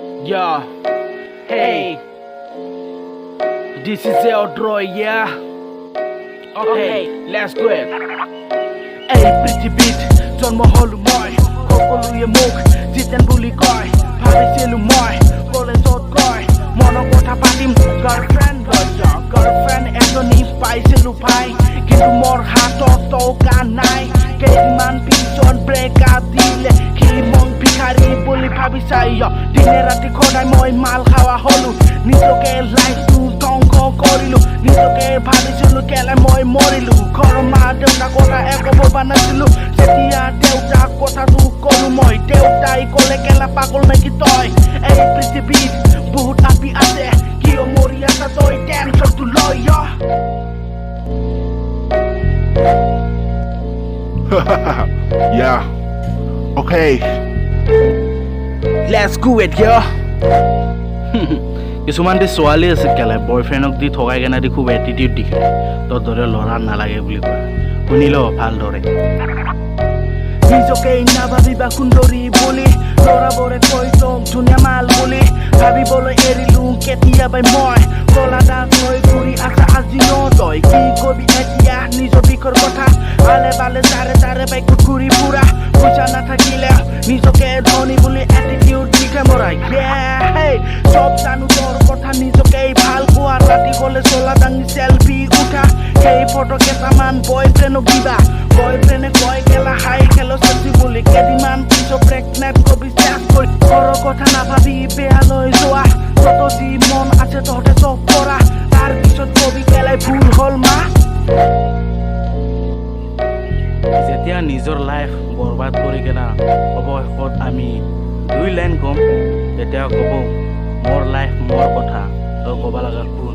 Yeah, hey, this is Eldroy, yeah. Okay, let's go it. Hey, পৃথিৱীত জন্ম হলো মই সকলোৱে মোক জিতেন বুলি কয় ভাবিছিলো মই কলেজত গৈ মনৰ কথা পাতিম গাৰ্লফ্ৰেণ্ড এজনী পাইছিলো ভাই কিন্তু মোৰ হাতত টকা নাই কেইদিনমান পিছত ব্ৰেকআপ দিলে সি মোক ভিখাৰী বুলি ভাবি চাই দিনে ৰাতি সদায় মই মাল খাৱা হলো নিজকে লাইফটো ধ্বংস কৰিলো নিজকে ভাবিছিলো কেলে মই মৰিলো ঘৰৰ মা দেউতাক কথা একো ভবা নাছিলো যেতিয়া দেউতাক কথাটো কলো মই দেউতাই ক'লে কেলা পাগল নেকি তই এই পৃথিৱীত বহুত আপি আছে কিয় মৰি আছা তই টেনচনটো লৈ Yeah. Okay. Let's go it, yo. কিছুমান দি ছোৱালী আছে কেলে বয়ফ্ৰেণ্ডক দি থকাই কেনে দি খুব এটিটিউড দেখে তোৰ দৰে ল'ৰা নালাগে বুলি কয় শুনি ল ভালদৰে নিজকে নাভাবিবা সুন্দৰী বুলি ল'ৰাবোৰে কৈ তোক ধুনীয়া মাল বুলি ভাবিবলৈ এৰিলো কেতিয়াবাই মই কলা দাগ লৈ ঘূৰি আছা আজি তই কি কবি এতিয়া নিজৰ বিষৰ কথা আলে বালে তাৰে বাইকত ঘূৰি ফুৰা পইচা নাথাকিলে নিজকে ধনী বুলি এটিটিউড দিখে মৰাই চব জানো তোৰ কথা নিজকে ভাল পোৱা ৰাতি গলে চলা দাঙি চেলফি উঠা সেই ফটো কেইটামান বয়ফ্ৰেণ্ডক দিবা বয়ফ্ৰেণ্ডে কয় কেলা হাই খেলো চেলফি বুলি কেইদিনমান পিছত প্ৰেগনেণ্ট কবি ত্যাগ কৰি ঘৰৰ কথা নাভাবি বেয়ালৈ যোৱা তত যি মন আছে তহঁতে চব কৰা তাৰ পিছত কবি কেলাই ভুল হ'ল মা যেতিয়া নিজৰ লাইফ বৰবাদ কৰি কেনা অৱশেষত আমি 2 লাইন কম তেতিয়া ক'ব মোৰ লাইফ মোৰ কথা তই ক'ব লগা কোন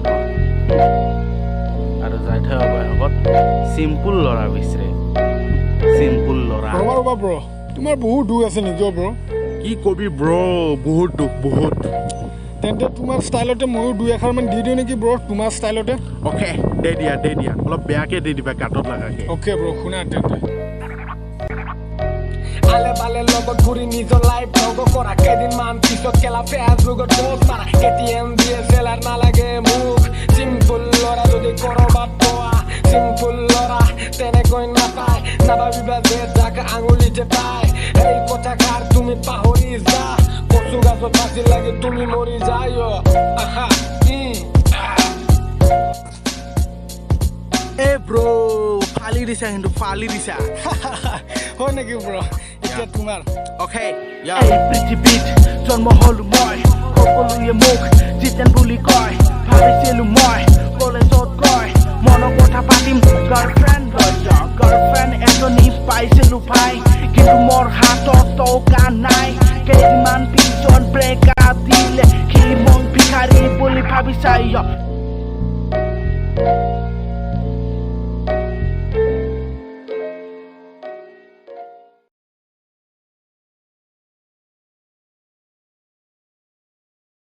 আৰু যাই থৈ অৱশেষত চিম্পুল ল'ৰা বিচাৰে চিম্পুল ল'ৰা ৰবা ব্ৰ তোমাৰ বহুত দুখ আছে নিজৰ ব্ৰ কি কবি ব্ৰ বহুত দুখ বহুত তেন্তে তোমাৰ ষ্টাইলতে ময়ো 2 এষাৰমান দি দিওঁ নেকি ব্ৰ তোমাৰ ষ্টাইলতে অ'কে দে দিয়া অলপ বেয়াকে দি দিবা গাঁতত লাগাকে অ'কে ব্ৰ শুনা তেন্তে আলে বালে লগত ঘূৰি নিজৰ লাইফ ভগ কৰা কেইদিনমান পিছত কেলা ফেচবুকত পোষ্ট মাৰা কেটিএম DSLR নালাগে মোক চিম্পুল ল'ৰা যদি কৰবাত পোৱা চিম্পুল ল'ৰা তেনেকৈ নাপায় নাভাবিবা যে যাক আঙুলিতে পায় এই কথাষাৰ তুমি পাহৰি যা কচু গাছত ফাঁচি লাগে তুমি মৰি যায় এ ব্ৰ ফালি দিছা কিন্তু ফালি দিছা হয় নেকি ব্ৰ এতিয়া তোমাৰ অ'কে এই পৃথিৱীত জন্ম হলো মই সকলোৱে মোক জিতেন বুলি কয় ভাবিছিলো মই কলেজত গৈ মনৰ কথা পাতিম গাৰ্লফ্ৰেণ্ড এজনী পাইছিলো ভাই কিন্তু মোৰ হাতত টকা নাই কেইদিনমান